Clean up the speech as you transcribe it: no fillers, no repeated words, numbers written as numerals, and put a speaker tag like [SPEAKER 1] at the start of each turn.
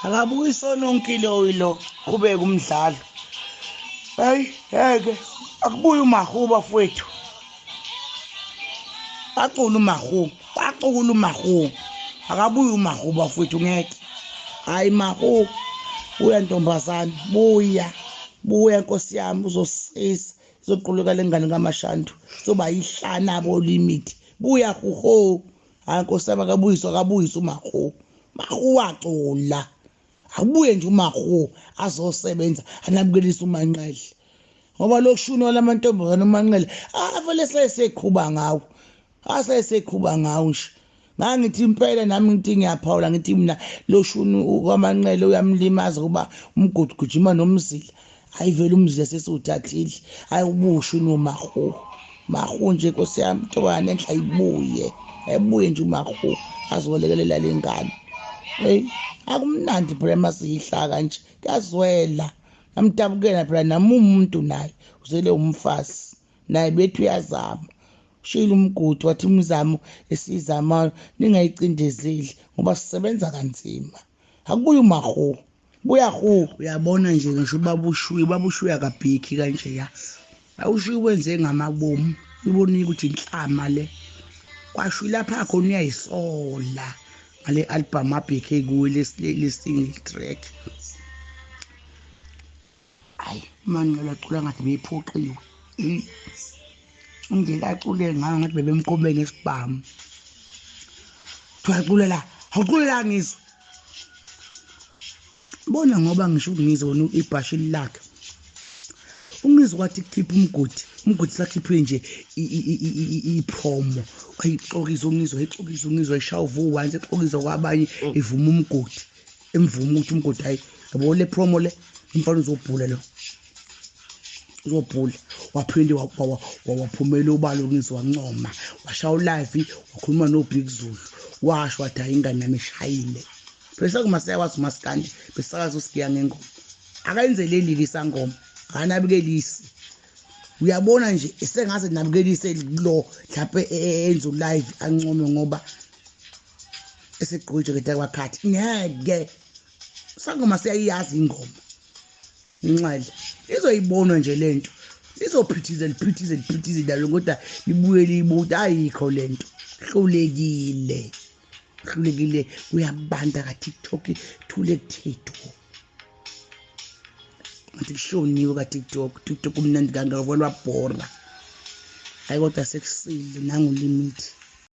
[SPEAKER 1] akabuyi sononkilo yilo kube kumdlalo hayi yeke akubuyi umahuba fowethu bacula umahu akabuyi umahuba fowethu ngeke hayi mahu buya ntombazana buya nkosi yami uzosisa izoquleka lengane kaMashantu soba yihlana abo limit buya huho hayi nkosi yami akabuyisa umahu wacula akubuye nje umahu azosebenza anabukelisa uManqele ngoba lokushuni walamantombazana uManqele vele seseqhuba ngawo aseseqhuba ngawo nje ngangithi impela nami ngithi ngiyaphawula ngithi mina loshuni kwaManqele uyamlimaza kuba umgodi gujima nomzila hayi vele umzila sesiwuthathile hayi ubushu nomahu nje nkosi yami ntobane enhla ayibuye nje umahu azolekelela lengane hey akumnandi phela masiyihlaka nje kuyazwela namdabukela phela nami umuntu naye uzele umfazi naye bethu uyazama ushila umgodi wathi imizamo esizama ningayicindezeli ngoba sisebenza kanzima akubuye umahu uyabona nje ngisho babushuya akabhiki kanje ya awushuyi wenze ngamabomu ubonile ukuthi inhlama le kwashuyi lapha khona uyayisola ngale album abheke kuwe le-single track hayi uManqele acula ngathi beyiphoqiwe indlela acule ngayo ngathi bebemqobe ngesibhamu awuculela ngizwe bona ngoba ngisho ngizwe ibhashini lakhe ungizwe wathi kukhipha umgodi sakhiphe nje ipromo ayixokiza ungizwe eshaya uvu-1 exokiza kwabanye ivuma umgodi emvuma ukuthi umgodi hayi yabo le promo le umfana uzobhula waphinde waphumela ubalo ngizwe wancoma washaya ulive wakhuluma noBig Zulu washo wathi hayi ingane yami eshayile bese kumasaya wathi uMaskandi besakaza usikiya ngengoma akayenzeleli lisangoma akanabikelisi uyabona nje esengaze nabikelise lo mhlawumbe enza live ancome ngoba esegquje kedwa kwakhathi ngeke sangoma siyayazi ingoma inxele izoyibona nje lento lizophithize dalo kodwa libuye libuta ayikho lento hlulekile uyabanda ka TikTok thule kuthetho ngathi kushoniwe ka TikTok umnandi kangaka kwelwa bhora hayi kodwa sekusile nangu limit